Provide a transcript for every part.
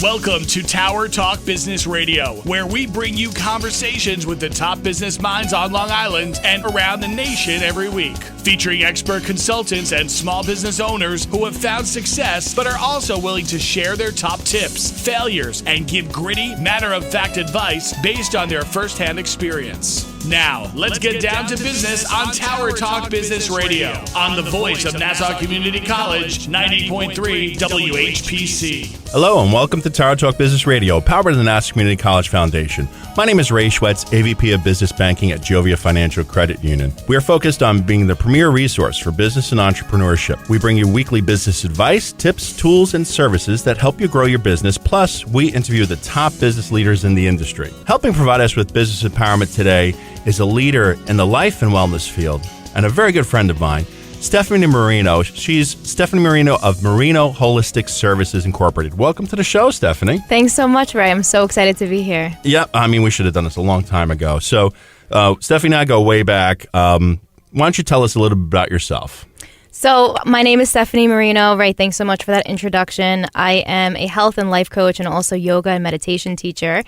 Welcome to Tower Talk Business Radio, where we bring you conversations with the top business minds on Long Island and around the nation every week. Featuring expert consultants and small business owners who have found success but are also willing to share their top tips, failures, and give gritty, matter-of-fact advice based on their firsthand experience. Now, let's get down to business on Tower Talk Business Radio on the voice of Nassau Community College, 90.3 WHPC. Hello and welcome to Tower Talk Business Radio, powered by the Nassau Community College Foundation. My name is Ray Schwetz, AVP of Business Banking at Jovia Financial Credit Union. We are focused on being the premier resource for business and entrepreneurship. We bring you weekly business advice, tips, tools, and services that help you grow your business. Plus, we interview the top business leaders in the industry. Helping provide us with business empowerment today is a leader in the life and wellness field and a very good friend of mine, Stephanie Marino. She's Stephanie Marino of Marino Holistic Services Incorporated. Welcome to the show, Stephanie. Thanks so much, Ray. I'm so excited to be here. Yeah, I mean, we should have done this a long time ago. So, Stephanie and I go way back. Why don't you tell us a little bit about yourself? So my name is Stephanie Marino. Ray, thanks so much for that introduction. I am a health and life coach and also yoga and meditation teacher.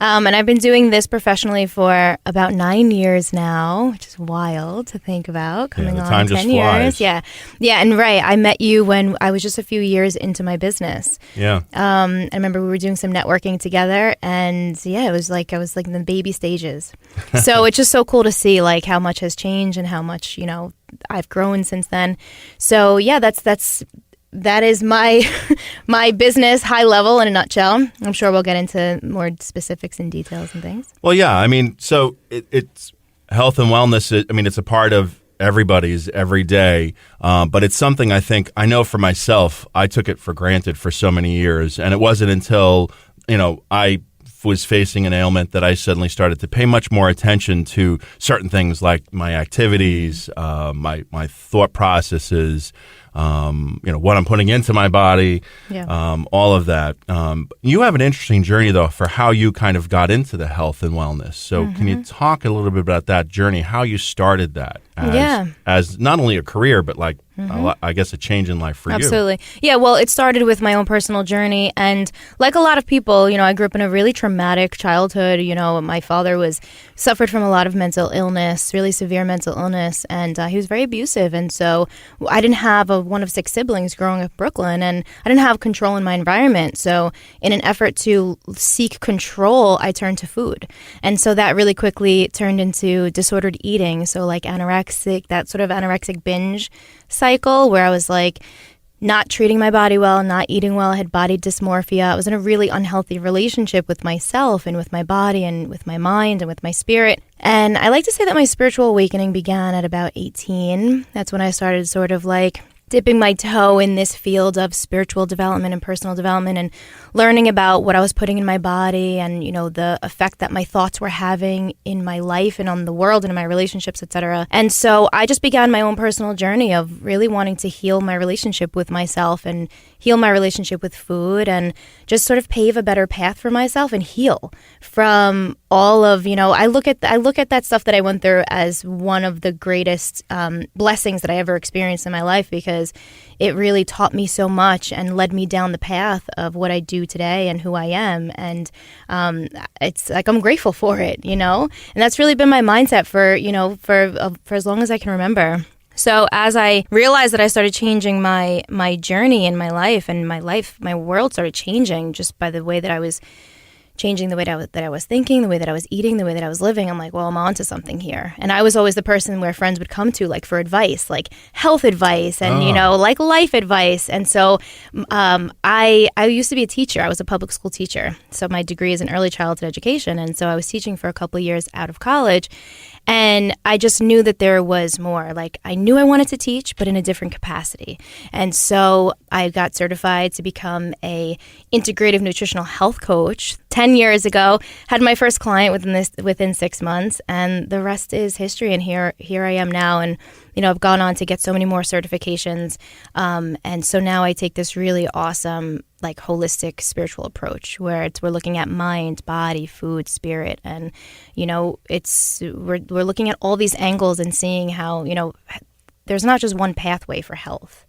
And I've been doing this professionally for about 9 years now, which is wild to think about. Coming on 10 years. Yeah. And Ray, I met you when I was just a few years into my business. Yeah. I remember we were doing some networking together, and it was like I was like in the baby stages. So it's just so cool to see like how much has changed and how much, I've grown since then. So that is my my business high level in a nutshell. I'm sure we'll get into more specifics and details and things. Well, yeah, I mean, so it's health and wellness. It's a part of everybody's every day, but it's something I know for myself, I took it for granted for so many years. And it wasn't until, I was facing an ailment that I suddenly started to pay much more attention to certain things like my activities, my thought processes, what I'm putting into my body, all of that. You have an interesting journey, though, for how you kind of got into the health and wellness. So can you talk a little bit about that journey, how you started that as not only a career, but like, I guess, a change in life for you? Absolutely. Yeah, well, it started with my own personal journey. And like a lot of people, I grew up in a really traumatic childhood. My father suffered from a lot of mental illness, really severe mental illness, and he was very abusive. And so I didn't have one of 6 siblings growing up in Brooklyn, and I didn't have control in my environment. So in an effort to seek control, I turned to food. And so that really quickly turned into disordered eating. So like that sort of anorexic binge cycle where I was like not treating my body well, not eating well. I had body dysmorphia. I was in a really unhealthy relationship with myself and with my body and with my mind and with my spirit. And I like to say that my spiritual awakening began at about 18. That's when I started sort of like dipping my toe in this field of spiritual development and personal development and learning about what I was putting in my body and, the effect that my thoughts were having in my life and on the world and in my relationships, etc. And so I just began my own personal journey of really wanting to heal my relationship with myself and heal my relationship with food and just sort of pave a better path for myself and heal from all of, I look at that stuff that I went through as one of the greatest blessings that I ever experienced in my life, because it really taught me so much and led me down the path of what I do today and who I am. And it's like I'm grateful for it, and that's really been my mindset for as long as I can remember. So as I realized that I started changing my journey in my life, and my world started changing just by the way that I was changing, the way that I was thinking, the way that I was eating, the way that I was living. I'm like, well, I'm onto something here. And I was always the person where friends would come to like for advice, like health advice and, like life advice. And so I used to be a teacher. I was a public school teacher. So my degree is in early childhood education. And so I was teaching for a couple of years out of college. And I just knew that there was more. Like I knew I wanted to teach, but in a different capacity. And so I got certified to become a integrative nutritional health coach 10 years ago. Had my first client within 6 months, and the rest is history. And here I am now. And I've gone on to get so many more certifications. And so now I take this really awesome, like holistic spiritual approach where we're looking at mind, body, food, spirit. And, we're looking at all these angles and seeing how, there's not just one pathway for health,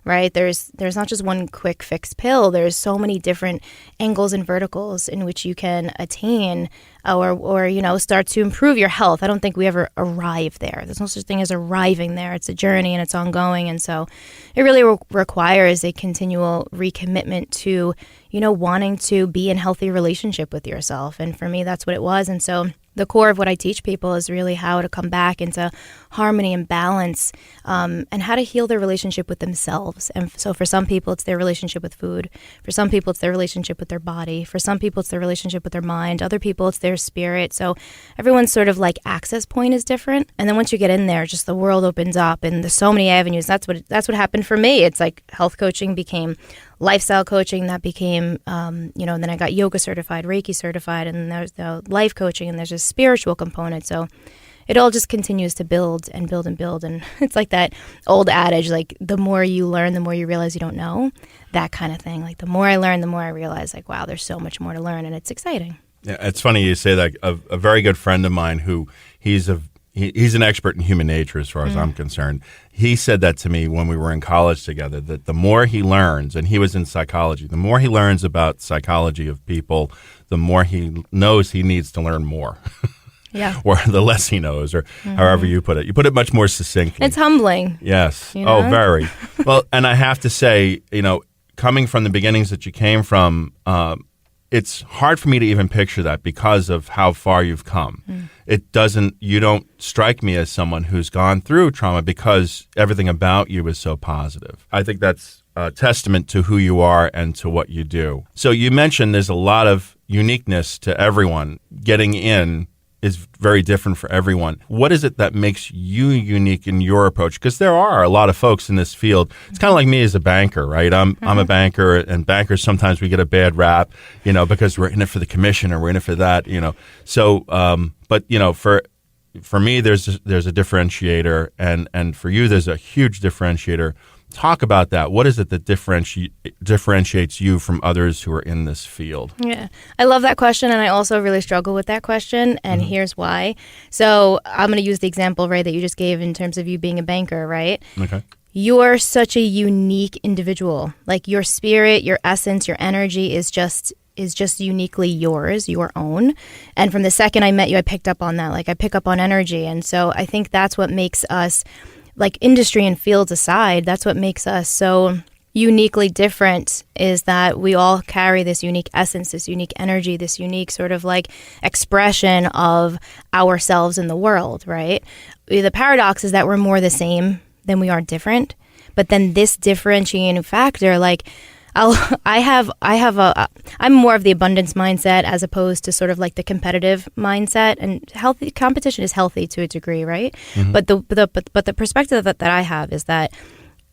right? There's not just one quick fix pill. There's so many different angles and verticals in which you can attain or start to improve your health. I don't think we ever arrive there. There's no such thing as arriving there. It's a journey and it's ongoing. And so it really requires a continual recommitment to, wanting to be in healthy relationship with yourself. And for me, that's what it was. And so the core of what I teach people is really how to come back into harmony and balance, and how to heal their relationship with themselves. And so for some people, it's their relationship with food. For some people, it's their relationship with their body. For some people, it's their relationship with their mind. Other people, it's their spirit. So everyone's sort of like access point is different. And then once you get in there, just the world opens up and there's so many avenues. That's what happened for me. It's like health coaching became lifestyle coaching, that became, then I got yoga certified, Reiki certified, and there's the life coaching, and there's a spiritual component. So it all just continues to build and build and build. And it's like that old adage, like the more you learn, the more you realize you don't know, that kind of thing. Like the more I learn, the more I realize like, wow, there's so much more to learn, and it's exciting. Yeah, it's funny you say that. A very good friend of mine who he's an expert in human nature as far as I'm concerned. He said that to me when we were in college together, that the more he learns, and he was in psychology, the more he learns about psychology of people, the more he knows he needs to learn more. Yeah. Or the less he knows, or however you put it. You put it much more succinctly. It's humbling. Yes. Oh, very. Well, and I have to say, coming from the beginnings that you came from, it's hard for me to even picture that because of how far you've come. You don't strike me as someone who's gone through trauma because everything about you is so positive. I think that's a testament to who you are and to what you do. So you mentioned there's a lot of uniqueness to everyone. Getting in is very different for everyone. What is it that makes you unique in your approach? Because there are a lot of folks in this field. It's kind of like me as a banker, right? I'm a banker, and bankers sometimes we get a bad rap, because we're in it for the commission or we're in it for that, So, but for me, there's a differentiator, and for you, there's a huge differentiator. Talk about that. What is it that differentiates you from others who are in this field? Yeah, I love that question, and I also really struggle with that question, and here's why. So I'm going to use the example, Ray, that you just gave in terms of you being a banker, right? Okay. You're such a unique individual. Like your spirit, your essence, your energy is just uniquely yours, your own. And from the second I met you, I picked up on that. Like I pick up on energy, and so I think that's what makes us, like industry and fields aside, that's what makes us so uniquely different, is that we all carry this unique essence, this unique energy, this unique sort of like expression of ourselves in the world, right? The paradox is that we're more the same than we are different. But then this differentiating factor, like I'm more of the abundance mindset as opposed to sort of like the competitive mindset, and healthy competition is healthy to a degree, right? But the perspective that I have is that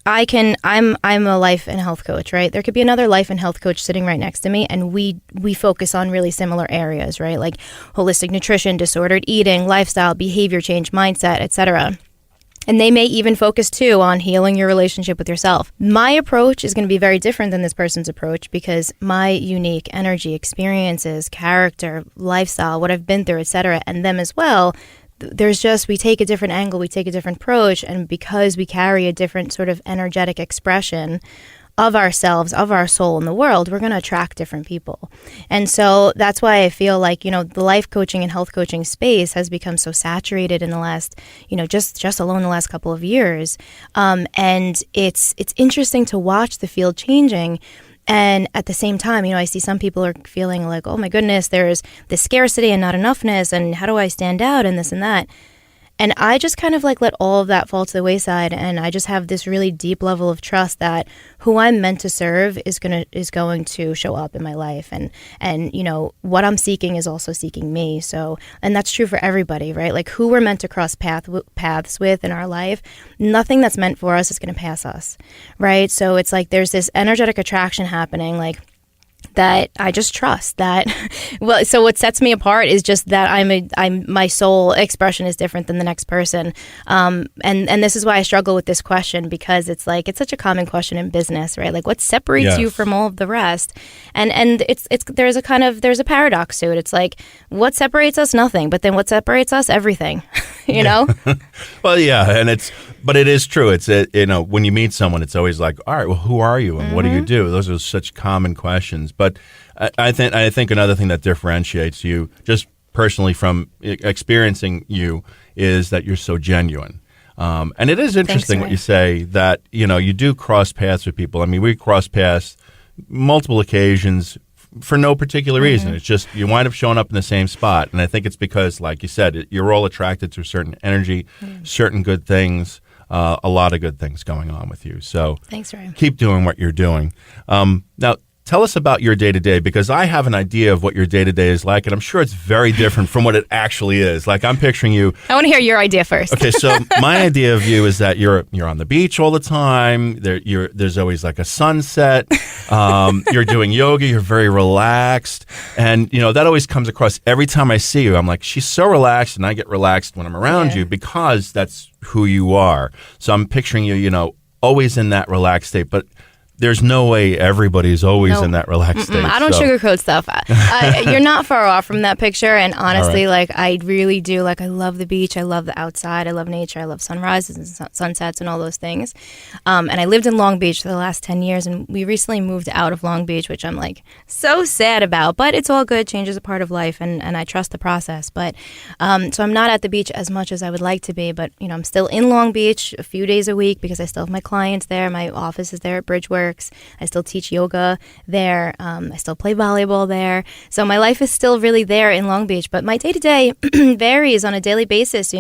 I'm a life and health coach, right? There could be another life and health coach sitting right next to me, and we focus on really similar areas, right? Like holistic nutrition, disordered eating, lifestyle, behavior change, mindset, etc. And they may even focus, too, on healing your relationship with yourself. My approach is going to be very different than this person's approach because my unique energy, experiences, character, lifestyle, what I've been through, etc., and them as well, we take a different angle, we take a different approach, and because we carry a different sort of energetic expression of ourselves, of our soul in the world, we're going to attract different people. And so that's why I feel like, the life coaching and health coaching space has become so saturated in the last, just alone the last couple of years. And it's interesting to watch the field changing. And at the same time, I see some people are feeling like, oh my goodness, there's this scarcity and not enoughness, and how do I stand out and this and that. And I just kind of like let all of that fall to the wayside, and I just have this really deep level of trust that who I'm meant to serve is going to show up in my life, and what I'm seeking is also seeking me. So, and that's true for everybody, right? Like who we're meant to cross paths with in our life, nothing that's meant for us is going to pass us, right? So it's like there's this energetic attraction happening, like that I just trust that. Well, so what sets me apart is just that my soul expression is different than the next person. And this is why I struggle with this question, because it's like, it's such a common question in business, right? Like what separates you from all of the rest? And there's a paradox to it. It's like, what separates us? Nothing. But then what separates us? Everything. you know? Well, yeah, but it is true. It's when you meet someone, it's always like, all right, well, who are you and what do you do? Those are such common questions. But I think another thing that differentiates you, just personally from experiencing you, is that you're so genuine. And it is interesting what you say that you do cross paths with people. I mean, we cross paths multiple occasions for no particular reason. It's just you wind up showing up in the same spot. And I think it's because, like you said, you're all attracted to a certain energy, certain good things, a lot of good things going on with you. So thanks, Ryan. Keep doing what you're doing. Now, tell us about your day-to-day, because I have an idea of what your day-to-day is like, and I'm sure it's very different from what it actually is. Like, I'm picturing you... I want to hear your idea first. Okay, so my idea of you is that you're on the beach all the time. There's always like a sunset. You're doing yoga. You're very relaxed. And, that always comes across every time I see you. I'm like, she's so relaxed, and I get relaxed when I'm around you because that's who you are. So I'm picturing you, always in that relaxed state. But there's no way everybody's always in that relaxed state. I don't sugarcoat stuff. You're not far off from that picture. And honestly, I really do. I love the beach. I love the outside. I love nature. I love sunrises and sunsets and all those things. And I lived in Long Beach for the last 10 years. And we recently moved out of Long Beach, which I'm so sad about. But it's all good. Change is a part of life. And I trust the process. But so I'm not at the beach as much as I would like to be. But, I'm still in Long Beach a few days a week because I still have my clients there. My office is there at Bridgeworks. I still teach yoga there. I still play volleyball there. So my life is still really there in Long Beach. But my day-to-day varies on a daily basis,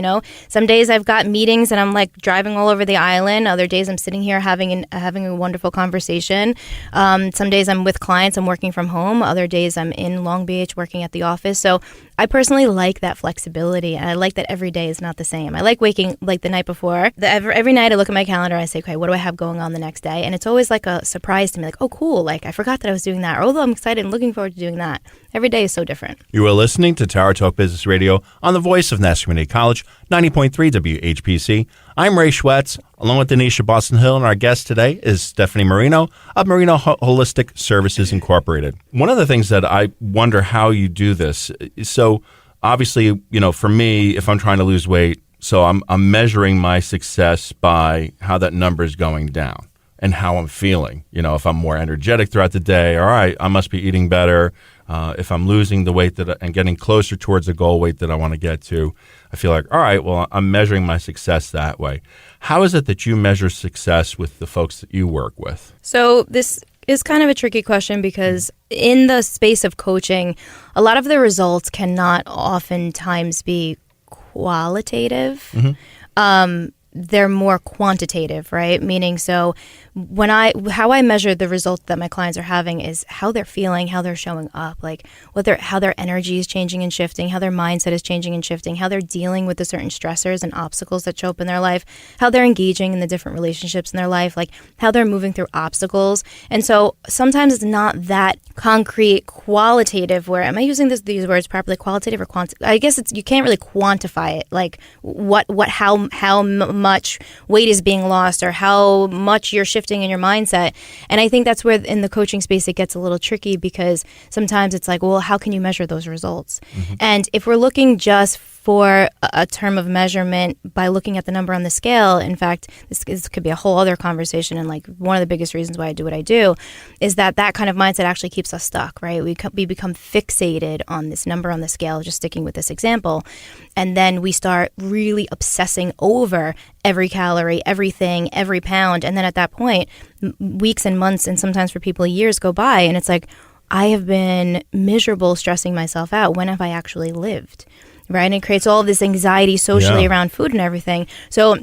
Some days I've got meetings and I'm driving all over the island. Other days I'm sitting here having a wonderful conversation. Some days I'm with clients. I'm working from home. Other days I'm in Long Beach working at the office. So I personally like that flexibility. And I like that every day is not the same. I like waking the night before. Every night I look at my calendar and I say, okay, what do I have going on the next day? And it's always like a surprise to me, oh, cool, I forgot that I was doing that, or although I'm excited and looking forward to doing that. Every day is so different. You are listening to Tower Talk Business Radio on the voice of Nassau Community College, 90.3 WHPC. I'm Ray Schwetz, along with Denisha Boston Hill, and our guest today is Stephanie Marino of Marino Holistic Services Incorporated. One of the things that I wonder how you do this, so obviously, for me, if I'm trying to lose weight, so I'm measuring my success by how that number is going down and how I'm feeling. If I'm more energetic throughout the day, all right, I must be eating better. If I'm losing the weight and getting closer towards the goal weight that I want to get to, I feel like, all right, well, I'm measuring my success that way. How is it that you measure success with the folks that you work with? So this is kind of a tricky question because in the space of coaching, a lot of the results cannot oftentimes be qualitative. They're more quantitative, right? Meaning, so how I measure the results that my clients are having is how they're feeling, how they're showing up, how their energy is changing and shifting, how their mindset is changing and shifting, how they're dealing with the certain stressors and obstacles that show up in their life, how they're engaging in the different relationships in their life, how they're moving through obstacles. And so sometimes it's not that concrete, qualitative. Where am I using these words properly? Qualitative or quantitative? I guess you can't really quantify it. How much weight is being lost or how much you're shifting in your mindset. And I think that's where in the coaching space it gets a little tricky because sometimes it's well, how can you measure those results? And if we're looking just for a term of measurement by looking at the number on the scale, in fact, this could be a whole other conversation. And one of the biggest reasons why I do what I do is that kind of mindset actually keeps us stuck, right? We become fixated on this number on the scale, just sticking with this example. And then we start really obsessing over every calorie, everything, every pound. And then at that point, weeks and months, and sometimes for people years go by. And it's I have been miserable stressing myself out. When have I actually lived? Right. And it creates all of this anxiety socially around food and everything. So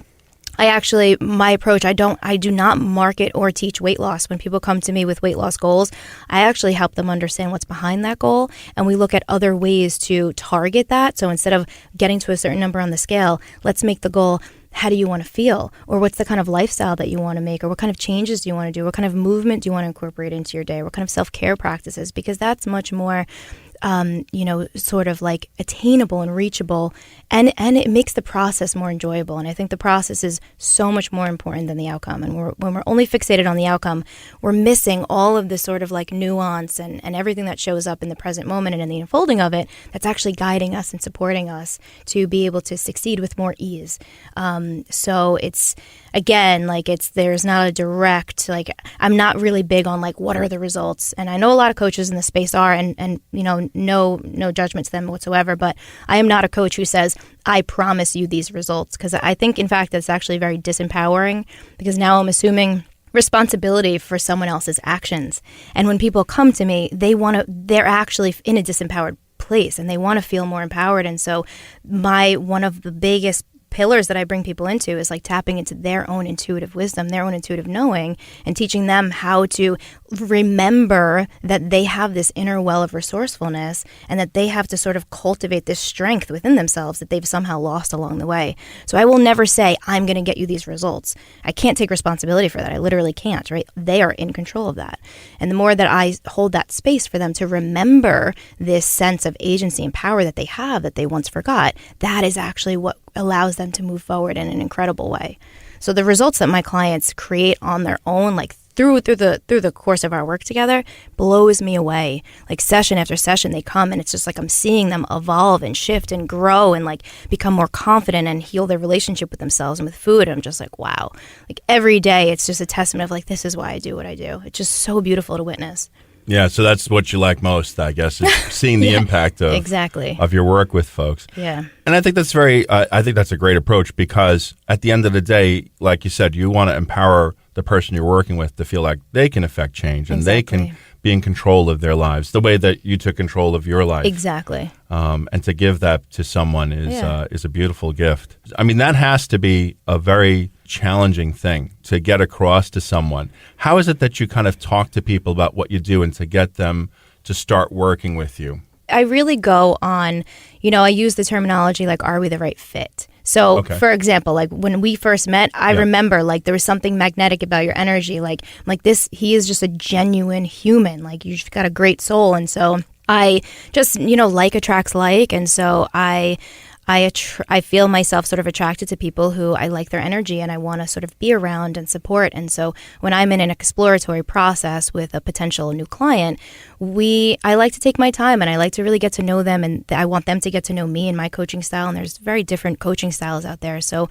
my approach, I do not market or teach weight loss. When people come to me with weight loss goals, I actually help them understand what's behind that goal. And we look at other ways to target that. So instead of getting to a certain number on the scale, let's make the goal, how do you want to feel? Or what's the kind of lifestyle that you want to make? Or what kind of changes do you want to do? What kind of movement do you want to incorporate into your day? What kind of self-care practices? Because that's much more sort of like attainable and reachable, and it makes the process more enjoyable. And I think the process is so much more important than the outcome. And when we're only fixated on the outcome, we're missing all of this sort of like nuance and everything that shows up in the present moment and in the unfolding of it that's actually guiding us and supporting us to be able to succeed with more ease. So it's, again, like there's not a direct, like, I'm not really big on like what are the results. And I know a lot of coaches in the space are, and no judgment to them whatsoever, but I am not a coach who says, I promise you these results, because I think, in fact, that's actually very disempowering, because now I'm assuming responsibility for someone else's actions. And when people come to me, they're actually in a disempowered place and they want to feel more empowered. And so one of the biggest pillars that I bring people into is like tapping into their own intuitive wisdom, their own intuitive knowing, and teaching them how to remember that they have this inner well of resourcefulness and that they have to sort of cultivate this strength within themselves that they've somehow lost along the way. So I will never say, I'm going to get you these results. I can't take responsibility for that. I literally can't, right? They are in control of that. And the more that I hold that space for them to remember this sense of agency and power that they have that they once forgot, that is actually what allows them to move forward in an incredible way. So the results that my clients create on their own, like through the course of our work together, blows me away. Like session after session, they come and it's just like I'm seeing them evolve and shift and grow and like become more confident and heal their relationship with themselves and with food. And I'm just like, wow. Like every day, it's just a testament of like, this is why I do what I do. It's just so beautiful to witness. Yeah, so that's what you like most, I guess, is seeing the impact of exactly of your work with folks. Yeah, and I think that's a great approach, because at the end of the day, like you said, you want to empower the person you're working with to feel like they can affect change and they can be in control of their lives the way that you took control of your life. Exactly. And to give that to someone is a beautiful gift. I mean, that has to be a very challenging thing to get across to someone. How is it that you kind of talk to people about what you do and to get them to start working with you? I really go on, I use the terminology like, are we the right fit? So, for example, like when we first met, I remember like there was something magnetic about your energy. Like this, he is just a genuine human. Like you've got a great soul. And so I just, like attracts like. And so I feel myself sort of attracted to people who I like their energy and I want to sort of be around and support. And so when I'm in an exploratory process with a potential new client, I like to take my time and I like to really get to know them, and I want them to get to know me and my coaching style. And there's very different coaching styles out there. So,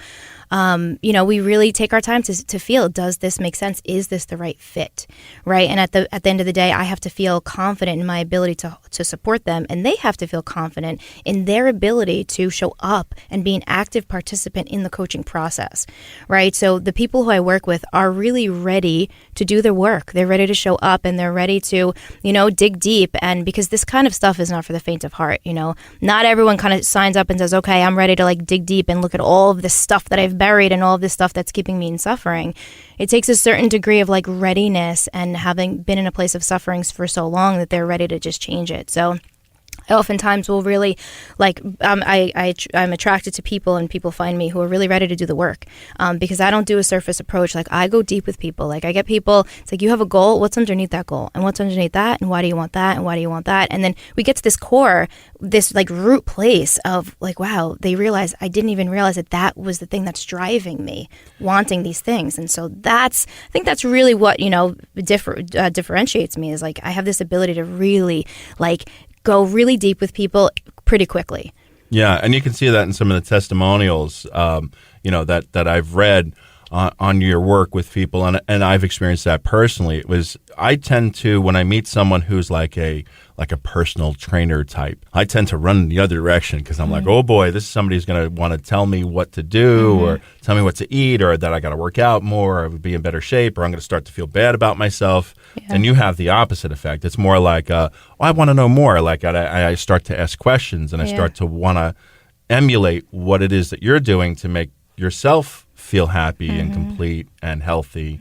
we really take our time to feel, does this make sense? Is this the right fit? Right. And at the end of the day, I have to feel confident in my ability to support them, and they have to feel confident in their ability to show up and be an active participant in the coaching process. Right. So the people who I work with are really ready to do their work. They're ready to show up and they're ready to, dig deep. And because this kind of stuff is not for the faint of heart, not everyone kind of signs up and says, okay, I'm ready to like dig deep and look at all of this stuff that I've buried and all of this stuff that's keeping me in suffering. It takes a certain degree of like readiness and having been in a place of sufferings for so long that they're ready to just change it. So I oftentimes will really I'm attracted to people, and people find me who are really ready to do the work, because I don't do a surface approach. Like I go deep with people. Like I get people, it's like, you have a goal, what's underneath that goal, and what's underneath that, and why do you want that, and why do you want that? And then we get to this core, this like root place of like, wow, they realize I didn't even realize that was the thing that's driving me wanting these things. And so I think that's really what differentiates me, is like I have this ability to really like go really deep with people pretty quickly. Yeah, and you can see that in some of the testimonials, that I've read on your work with people, and I've experienced that personally. I tend to, when I meet someone who's like a personal trainer type, I tend to run in the other direction, because I'm like, oh boy, this is somebody who's going to want to tell me what to do, or tell me what to eat, or that I got to work out more, or I would be in better shape, or I'm going to start to feel bad about myself. Yeah. And you have the opposite effect. It's more like, I want to know more. Like I start to ask questions, and I start to want to emulate what it is that you're doing to make yourself feel happy and complete and healthy.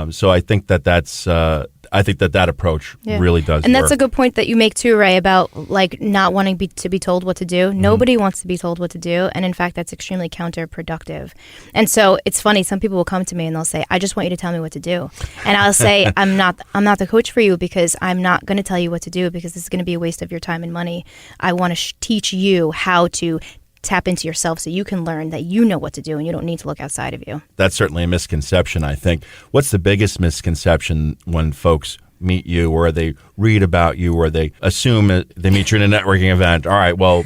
So I think that approach really does And work. that's a good point that you make too, Ray, about like not wanting to be told what to do. Nobody wants to be told what to do. And in fact, that's extremely counterproductive. And so it's funny. Some people will come to me and they'll say, I just want you to tell me what to do. And I'll say, I'm not the coach for you, because I'm not going to tell you what to do, because this is going to be a waste of your time and money. I want to teach you how to tap into yourself so you can learn that you know what to do and you don't need to look outside of you. That's certainly a misconception, I think. What's the biggest misconception when folks meet you, or they read about you, or they assume they meet you in a networking event? All right, well,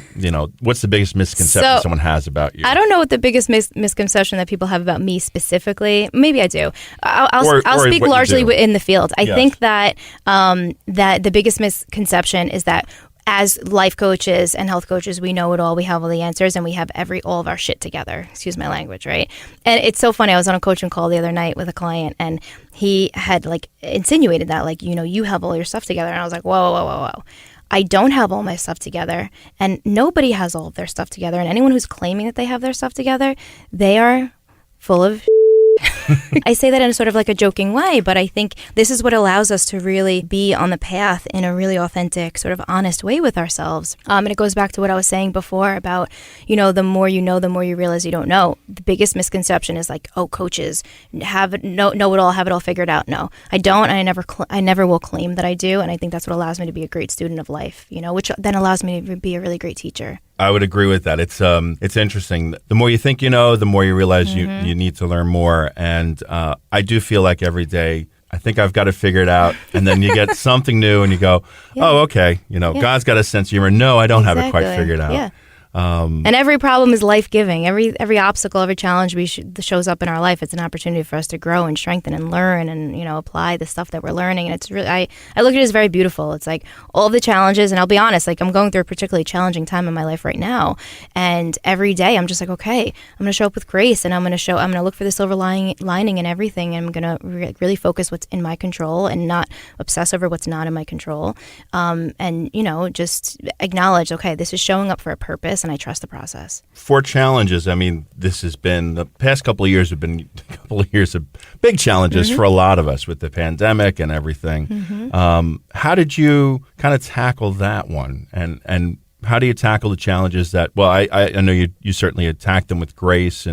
what's the biggest misconception someone has about you? I don't know what the biggest misconception that people have about me specifically. Maybe I do. I'll speak largely in the field. I think that that the biggest misconception is that as life coaches and health coaches, we know it all. We have all the answers, and we have all of our shit together. Excuse my language, right? And it's so funny. I was on a coaching call the other night with a client, and he had insinuated that you have all your stuff together. And I was like, whoa. I don't have all my stuff together, and nobody has all of their stuff together. And anyone who's claiming that they have their stuff together, they are full of I say that in a sort of like a joking way, but I think this is what allows us to really be on the path in a really authentic, sort of honest way with ourselves. And it goes back to what I was saying before about, the more you know, the more you realize you don't know. The biggest misconception is coaches know it all, have it all figured out. No, I don't. And I never will claim that I do. And I think that's what allows me to be a great student of life, which then allows me to be a really great teacher. I would agree with that. It's interesting. The more you think you know, the more you realize you need to learn more. And I do feel like every day, I think I've got to figure it out. And then you get something new and you go, oh, okay. God's got a sense of humor. No, I don't have it quite figured out. Yeah. And every problem is life-giving. Every obstacle, every challenge that shows up in our life, it's an opportunity for us to grow and strengthen and learn and apply the stuff that we're learning. And it's really, I look at it as very beautiful. It's like all the challenges, and I'll be honest, I'm going through a particularly challenging time in my life right now. And every day I'm just like, okay, I'm going to show up with grace, and I'm going to look for the silver lining in everything, and I'm going to really focus what's in my control and not obsess over what's not in my control. And just acknowledge, okay, this is showing up for a purpose, and I trust the process. For challenges, this has been, the past couple of years have been a couple of years of big challenges for a lot of us with the pandemic and everything. How did you kind of tackle that one? And how do you tackle the challenges that, well, I know you certainly attack them with grace,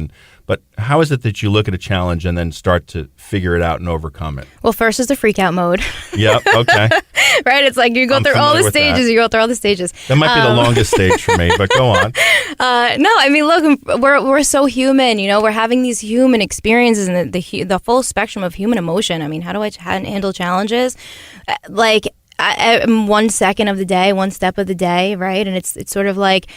but how is it that you look at a challenge and then start to figure it out and overcome it? Well, first is the Freakout Mode. Yep, okay. Right? It's like you go through all the stages. You go through all the stages. That might be the longest stage for me, but go on. No, look, we're so human. We're having these human experiences and the full spectrum of human emotion. How do I handle challenges? One second of the day, one step of the day, right? And it's sort of like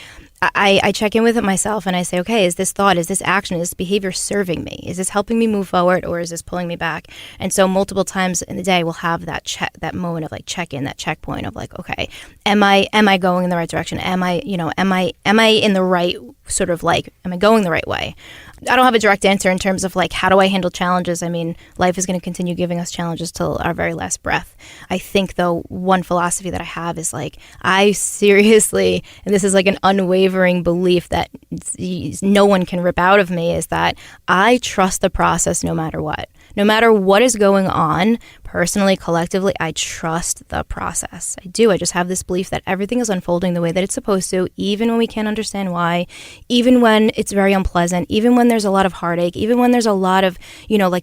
I check in with it myself and I say, okay, is this thought, is this action, is this behavior serving me? Is this helping me move forward, or is this pulling me back? And so multiple times in the day, we'll have that moment of check-in, that checkpoint of okay, am I going in the right direction? Am I in the right sort of am I going the right way? I don't have a direct answer in terms of how do I handle challenges? Life is going to continue giving us challenges till our very last breath. I think though, one philosophy that I have is I seriously, and this is an unwavering belief that no one can rip out of me, is that I trust the process no matter what. No matter what is going on, personally, collectively, I trust the process. I do. I just have this belief that everything is unfolding the way that it's supposed to, even when we can't understand why, even when it's very unpleasant, even when there's a lot of heartache, even when there's a lot of,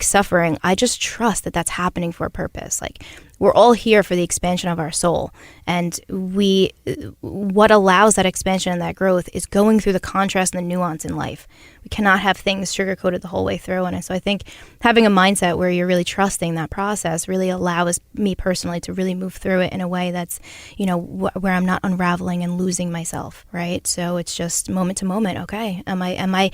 suffering. I just trust that that's happening for a purpose. We're all here for the expansion of our soul. And what allows that expansion and that growth is going through the contrast and the nuance in life. We cannot have things sugar-coated the whole way through. And so I think having a mindset where you're really trusting that process really allows me personally to really move through it in a way that's, where I'm not unraveling and losing myself, right? So it's just moment to moment. Okay, am I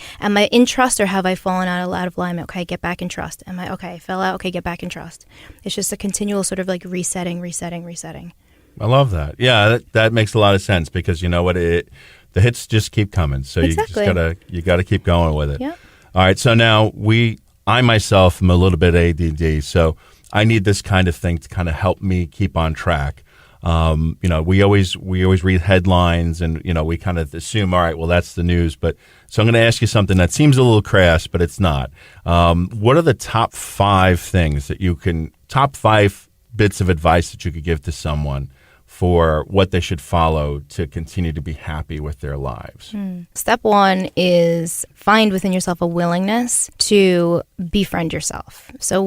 in trust, or have I fallen out of alignment? Okay, get back in trust. I fell out? Okay, get back in trust. It's just a continual sort of resetting. I love that. Yeah, that makes a lot of sense, because you know what, the hits just keep coming. So exactly. you got to keep going with it. Yeah. All right. So now I myself am a little bit ADD, so I need this kind of thing to kind of help me keep on track. We always read headlines and, we kind of assume, all right, well, that's the news. But so I'm going to ask you something that seems a little crass, but it's not. What are the top 5 bits of advice that you could give to someone for what they should follow to continue to be happy with their lives? Step 1 is find within yourself a willingness to befriend yourself. So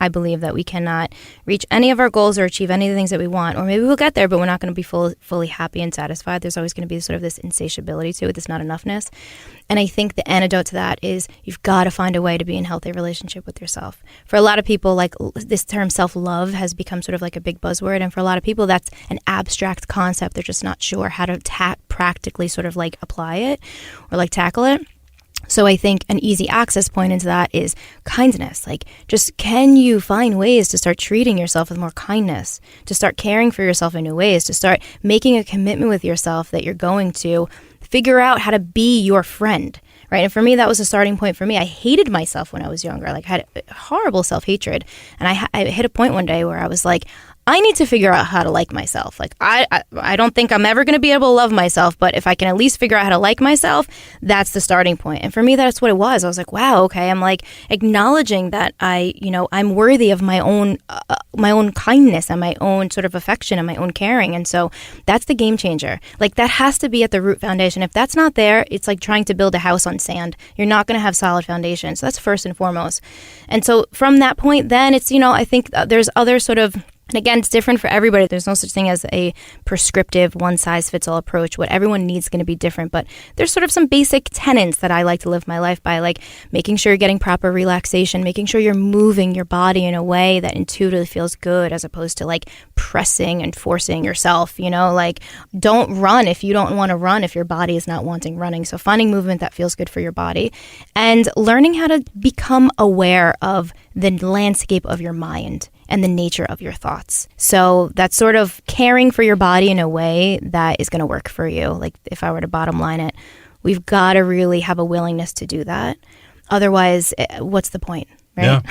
I believe that we cannot reach any of our goals or achieve any of the things that we want, or maybe we'll get there, but we're not going to be fully happy and satisfied. There's always going to be sort of this insatiability to it, this not enoughness. And I think the antidote to that is you've got to find a way to be in healthy relationship with yourself. For a lot of people, like this term self-love has become sort of like a big buzzword. And for a lot of people, that's an abstract concept. They're just not sure how to practically sort of like apply it or like tackle it. So I think an easy access point into that is kindness. Like, just can you find ways to start treating yourself with more kindness, to start caring for yourself in new ways, to start making a commitment with yourself that you're going to figure out how to be your friend, right? And for me, that was a starting point for me. I hated myself when I was younger. Like, I had horrible self-hatred. And I hit a point one day where I was like, I need to figure out how to like myself. Like, I don't think I'm ever going to be able to love myself, but if I can at least figure out how to like myself, that's the starting point. And for me, that's what it was. I was like, wow, okay. I'm like acknowledging that I'm worthy of my own kindness and my own sort of affection and my own caring. And so that's the game changer. Like, that has to be at the root foundation. If that's not there, it's like trying to build a house on sand. You're not going to have solid foundation. So that's first and foremost. And so from that point, then it's, I think there's other sort of, and again, it's different for everybody. There's no such thing as a prescriptive one-size-fits-all approach. What everyone needs is going to be different. But there's sort of some basic tenets that I like to live my life by, like making sure you're getting proper relaxation, making sure you're moving your body in a way that intuitively feels good, as opposed to like pressing and forcing yourself, like don't run if you don't want to run, if your body is not wanting running. So finding movement that feels good for your body and learning how to become aware of the landscape of your mind and the nature of your thoughts. So that's sort of caring for your body in a way that is going to work for you. Like, if I were to bottom line it, we've got to really have a willingness to do that. Otherwise, what's the point? Right?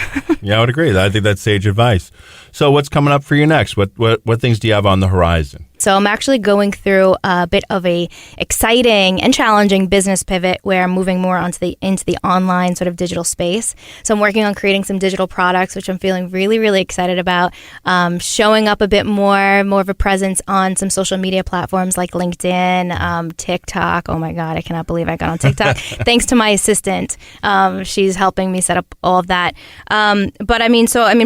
Yeah, I would agree. I think that's sage advice. So what's coming up for you next? What things do you have on the horizon? So I'm actually going through a bit of a exciting and challenging business pivot where I'm moving more into the online sort of digital space. So I'm working on creating some digital products, which I'm feeling really, really excited about. Showing up a bit more of a presence on some social media platforms like LinkedIn, TikTok. Oh my God, I cannot believe I got on TikTok. Thanks to my assistant. She's helping me set up all of that. But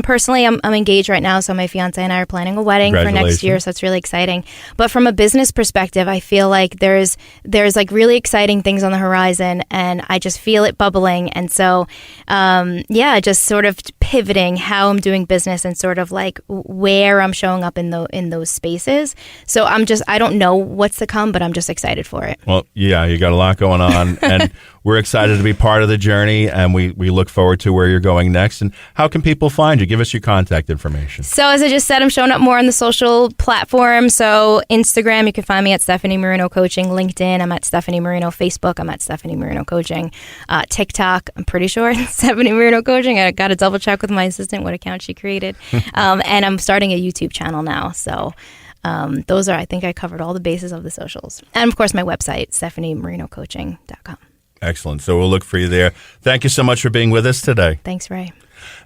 personally, I'm engaged right now. So my fiance and I are planning a wedding for next year. So it's really exciting. But from a business perspective, I feel like there's like really exciting things on the horizon, and I just feel it bubbling. And so, just sort of pivoting how I'm doing business and sort of like where I'm showing up in those spaces. So I don't know what's to come, but I'm just excited for it. Well, yeah, you got a lot going on, and we're excited to be part of the journey, and we look forward to where you're going next. And how can people find you? Give us your contact information. So as I just said, I'm showing up more on the social platform. So Instagram, you can find me at Stephanie Marino Coaching. LinkedIn, I'm at Stephanie Marino. Facebook, I'm at Stephanie Marino Coaching. TikTok, I'm pretty sure it's Stephanie Marino Coaching. I got to double check with my assistant what account she created. And I'm starting a YouTube channel now. So I think I covered all the bases of the socials. And of course, my website, StephanieMarinoCoaching.com. Excellent. So we'll look for you there. Thank you so much for being with us today. Thanks, Ray.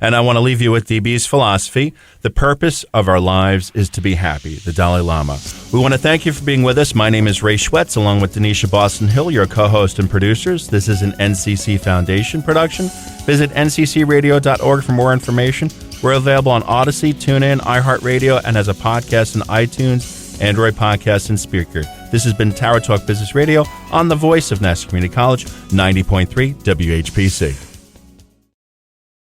And I want to leave you with DB's philosophy. The purpose of our lives is to be happy, the Dalai Lama. We want to thank you for being with us. My name is Ray Schwetz, along with Denisha Boston Hill, your co-host and producers. This is an NCC Foundation production. Visit nccradio.org for more information. We're available on Odyssey, TuneIn, iHeartRadio, and as a podcast in iTunes, Android Podcasts, and Speaker. This has been Tower Talk Business Radio on the voice of Nassau Community College, 90.3 WHPC.